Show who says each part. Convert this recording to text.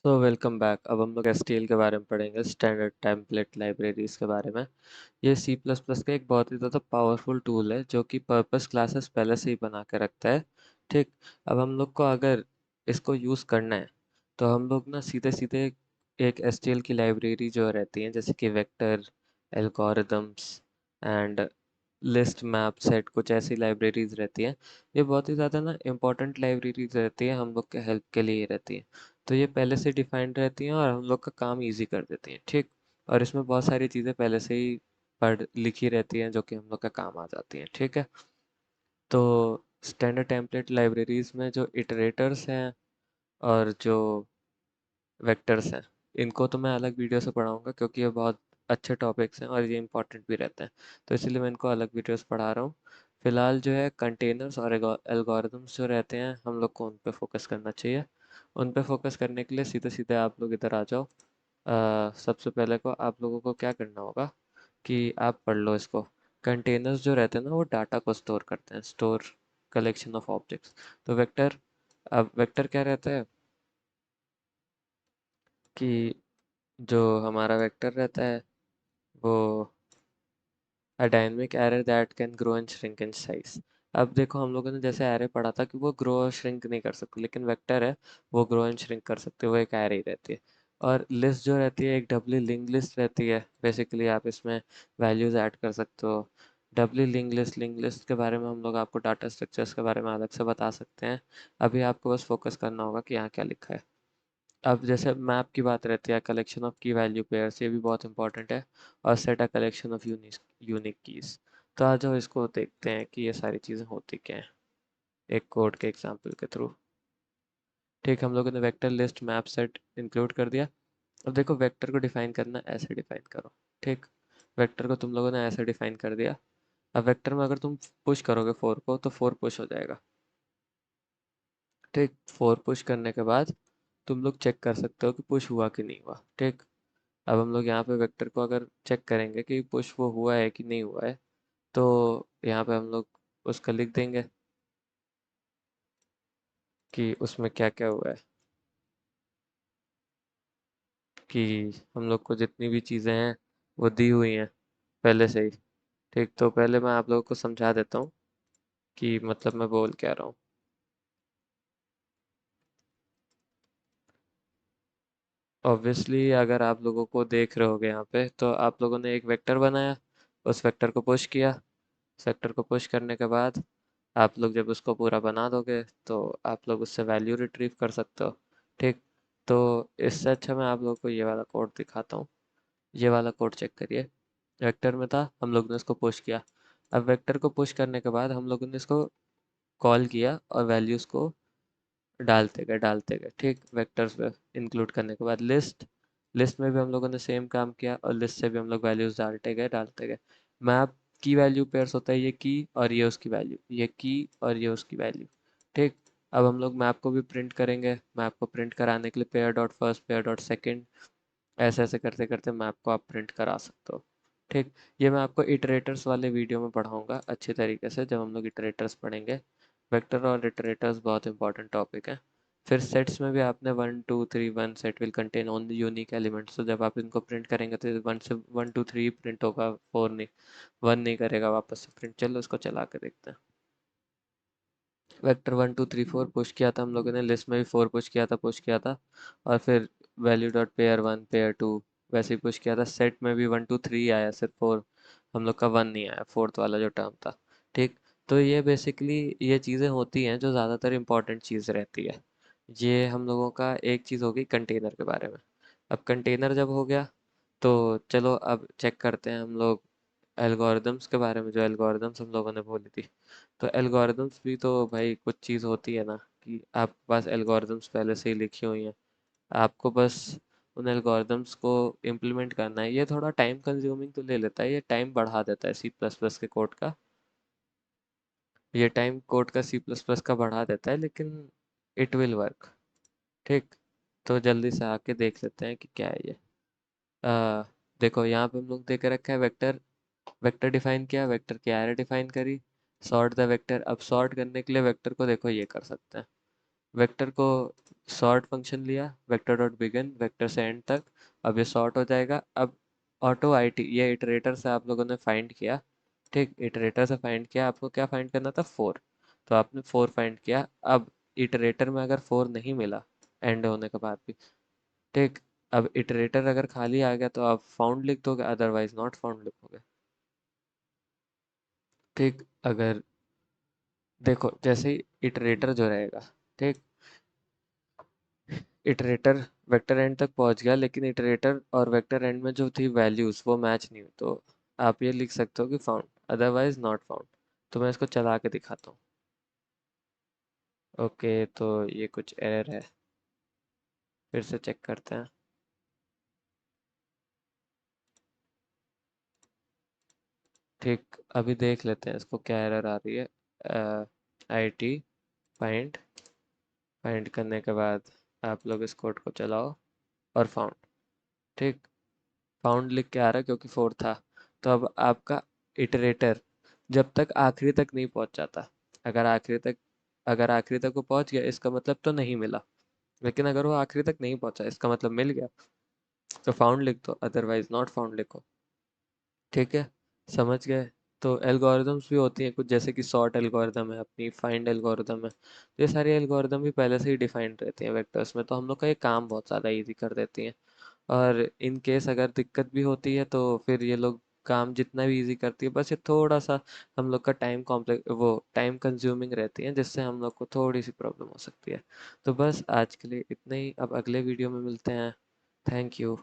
Speaker 1: तो welcome back. अब हम लोग एसटीएल के बारे में पढ़ेंगे, स्टैंडर्ड टेम्पलेट लाइब्रेरीज के बारे में। ये सी प्लस प्लस का एक बहुत ही ज़्यादा पावरफुल टूल है जो कि पर्पस क्लासेस पहले से ही बना के रखता है। ठीक। अब हम लोग को अगर इसको यूज़ करना है तो हम लोग ना सीधे सीधे एक एसटीएल की लाइब्रेरी जो रहती है, जैसे कि vector, algorithms and list, map, set, कुछ ऐसी लाइब्रेरीज रहती हैं। ये बहुत ही ज़्यादा ना इम्पोर्टेंट लाइब्रेरीज रहती है, हम लोग के हेल्प के लिए ही रहती है। तो ये पहले से डिफाइंड रहती हैं और हम लोग का काम इजी कर देती हैं। ठीक। और इसमें बहुत सारी चीज़ें पहले से ही पढ़ लिखी रहती हैं जो कि हम लोग का काम आ जाती हैं। ठीक है। तो स्टैंडर्ड टेम्पलेट लाइब्रेरीज में जो इटरेटर्स हैं और जो वेक्टर्स हैं, इनको तो मैं अलग वीडियो से पढ़ाऊंगा क्योंकि ये बहुत अच्छे टॉपिक्स हैं और ये इंपॉर्टेंट भी रहते हैं। तो इसलिए मैं इनको अलग वीडियोस पढ़ा रहा हूँ। फिलहाल जो है कंटेनर्स और एल्गोरिदम्स जो रहते हैं, हम लोग को उन पे फोकस करना चाहिए। उन पे फोकस करने के लिए सीधे सीधे आप लोग इधर आ जाओ। सबसे पहले को आप लोगों को क्या करना होगा कि आप पढ़ लो इसको। कंटेनर्स जो रहते हैं ना, वो डाटा को स्टोर करते हैं, स्टोर कलेक्शन ऑफ ऑब्जेक्ट्स। तो वेक्टर, अब वेक्टर क्या रहता है कि जो हमारा वेक्टर रहता है वो a dynamic array that can grow and shrink in size. अब देखो, हम लोगों ने जैसे एरे पढ़ा था कि वो ग्रो और श्रिंक नहीं कर सकते, लेकिन वेक्टर है, वो ग्रो एंड श्रिंक कर सकते हैं, वो एक एरे ही रहती है। और लिस्ट जो रहती है, एक डबली लिंक लिस्ट रहती है। बेसिकली आप इसमें वैल्यूज ऐड कर सकते हो। डबली लिंक लिस्ट के बारे में हम लोग आपको डाटा स्ट्रक्चर्स के बारे में अलग से बता सकते हैं। अभी आपको बस फोकस करना होगा कि यहाँ क्या लिखा है। अब जैसे मैप की बात रहती है, कलेक्शन ऑफ की वैल्यू पेयर्स, ये भी बहुत इंपॉर्टेंट है। और set a collection of unique keys. तो आ जाओ, इसको देखते हैं कि ये सारी चीज़ें होती क्या हैं एक कोड के एग्जांपल के थ्रू। ठीक, हम लोगों ने vector, list, map, set include कर दिया। अब देखो, वेक्टर को डिफाइन करना, ऐसे डिफाइन करो। ठीक। वेक्टर को तुम लोगों ने ऐसे डिफाइन कर दिया। अब वेक्टर में अगर तुम पुश करोगे 4 को तो 4 पुश हो जाएगा। ठीक। 4 पुश करने के बाद तुम लोग चेक कर सकते हो कि पुश हुआ कि नहीं हुआ। ठीक। अब हम लोग यहाँ पे वेक्टर को अगर चेक करेंगे कि पुश वो हुआ है कि नहीं हुआ है, तो यहाँ पे हम लोग उसका लिख देंगे कि उसमें क्या क्या हुआ है। कि हम लोग को जितनी भी चीज़ें हैं वो दी हुई हैं पहले से ही। ठीक, तो पहले मैं आप लोगों को समझा देता हूँ कि मतलब मैं बोल क्या रहा हूँ। ऑब्वियसली अगर आप लोगों को देख रहे होगे यहाँ पे, तो आप लोगों ने एक वेक्टर बनाया, उस वेक्टर को पुश किया। सेक्टर को पुश करने के बाद आप लोग जब उसको पूरा बना दोगे तो आप लोग उससे वैल्यू रिट्रीव कर सकते हो। ठीक। तो इससे अच्छा मैं आप लोगों को ये वाला कोड दिखाता हूँ। ये वाला कोड चेक करिए। वेक्टर में था, हम लोग ने इसको पुश किया। अब वेक्टर को पुश करने के बाद हम लोगों ने इसको कॉल किया और वैल्यूज़ को डालते गए। ठीक, वेक्टर्स पे इंक्लूड करने के बाद लिस्ट, लिस्ट में भी हम लोगों ने सेम काम किया और लिस्ट से भी हम लोग वैल्यूज डालते गए। मैप की वैल्यू पेयर्स होता है, ये की और ये उसकी वैल्यू, ये की और ये उसकी वैल्यू। ठीक। अब हम लोग मैप को भी प्रिंट करेंगे। मैप को प्रिंट कराने के लिए pair dot first, pair dot second, ऐसे ऐसे करते करते मैप को आप प्रिंट करा सकते हो। ठीक। ये मैं आपको इटरेटर्स वाले वीडियो में पढ़ाऊंगा अच्छी तरीके से, जब हम लोग इटरेटर्स पढ़ेंगे। वेक्टर और इटरेटर्स बहुत इंपॉर्टेंट टॉपिक है। फिर सेट्स में भी आपने 1 2 3, 1 set will contain only unique elements, तो जब आप इनको प्रिंट करेंगे तो 1 2 3 प्रिंट होगा, 4 नहीं, 1 नहीं करेगा वापस से प्रिंट। चलो इसको चला के देखते हैं। वेक्टर 1 2 3 4 पुश किया था हम लोगों ने, लिस्ट में भी 4 पुश किया था। और फिर वैल्यू डॉट पेयर 1 पेयर 2 वैसे ही पुश किया था। सेट में भी 1 2 3 आया, सिर्फ 4 हम लोग का 1 नहीं आया, फोर्थ वाला जो टर्म था। ठीक। तो ये बेसिकली ये चीज़ें होती हैं जो ज़्यादातर इंपॉर्टेंट चीज़ रहती है। ये हम लोगों का एक चीज़ होगी कंटेनर के बारे में। अब कंटेनर जब हो गया तो चलो अब चेक करते हैं हम लोग एल्गोरिदम्स के बारे में, जो एल्गोरिदम्स हम लोगों ने बोली थी। तो एल्गोरिदम्स भी तो भाई कुछ चीज़ होती है ना, कि आपके पास एल्गोरिदम्स पहले से ही लिखी हुई हैं, आपको बस उन एल्गोरिदम्स को इम्प्लीमेंट करना है। ये थोड़ा टाइम कंज्यूमिंग तो ले लेता है, ये टाइम बढ़ा देता है सी प्लस प्लस के कोड का। ये टाइम कोड का सी प्लस प्लस का बढ़ा देता है, लेकिन इट विल वर्क। ठीक। तो जल्दी से आके देख लेते हैं कि क्या है ये। आ, देखो यहाँ पे हम लोग देख के रखा है वेक्टर, वेक्टर डिफाइन किया, वेक्टर की एरे डिफाइन करी। सॉर्ट द वेक्टर, अब सॉर्ट करने के लिए वेक्टर को देखो ये कर सकते हैं। वेक्टर को सॉर्ट फंक्शन लिया, वेक्टर डॉट बिगिन, वेक्टर से एंड तक। अब ये सॉर्ट हो जाएगा। अब ऑटो आईटी ये इटरेटर से आप लोगों ने फाइंड किया। ठीक, इटरेटर से फाइंड किया, आपको क्या फाइंड करना था, 4। तो आपने 4 फाइंड किया। अब इटरेटर में अगर 4 नहीं मिला एंड होने के बाद भी, ठीक, अब इटरेटर अगर खाली आ गया तो आप फाउंड लिख दोगे, अदरवाइज नॉट फाउंड लिखोगे। ठीक, अगर देखो जैसे ही इटरेटर जो रहेगा, ठीक, इटरेटर वेक्टर एंड तक पहुंच गया, लेकिन इटरेटर और वेक्टर एंड में जो थी वैल्यूज वो मैच नहीं हुई, तो आप ये लिख सकते हो कि फाउंड, अदरवाइज नॉट फाउंड। तो मैं इसको चला के दिखाता हूँ। ओके, तो ये कुछ एरर है, फिर से चेक करते हैं। ठीक, अभी देख लेते हैं इसको क्या एरर आ रही है। आई टी फाइंड, फाइंड करने के बाद आप लोग इस कोड को चलाओ और फाउंड। ठीक, फाउंड लिख के आ रहा है क्योंकि 4 था। तो अब आपका इटरेटर जब तक आखिरी तक नहीं पहुंच जाता, अगर आखिरी तक अगर आखिरी तक वो पहुंच गया इसका मतलब तो नहीं मिला, लेकिन अगर वो आखिरी तक नहीं पहुंचा इसका मतलब मिल गया, तो फाउंड लिख दो, अदरवाइज नॉट फाउंड लिखो। ठीक है, समझ गए। तो एल्गोरिदम्स भी होती हैं कुछ, जैसे कि सॉर्ट एल्गोरिदम है, अपनी फाइंड एल्गोरिदम है, तो ये सारी एल्गोरिदम भी पहले से ही डिफाइंड रहती हैं वेक्टर्स में, तो हम लोग का ये काम बहुत ज़्यादा इजी कर देती हैं। और इन केस अगर दिक्कत भी होती है तो फिर ये लोग काम जितना भी इजी करती है, बस ये थोड़ा सा हम लोग का टाइम कॉम्प्लेक्स वो टाइम कंज्यूमिंग रहती है, जिससे हम लोग को थोड़ी सी प्रॉब्लम हो सकती है। तो बस आज के लिए इतना ही, अब अगले वीडियो में मिलते हैं। Thank you.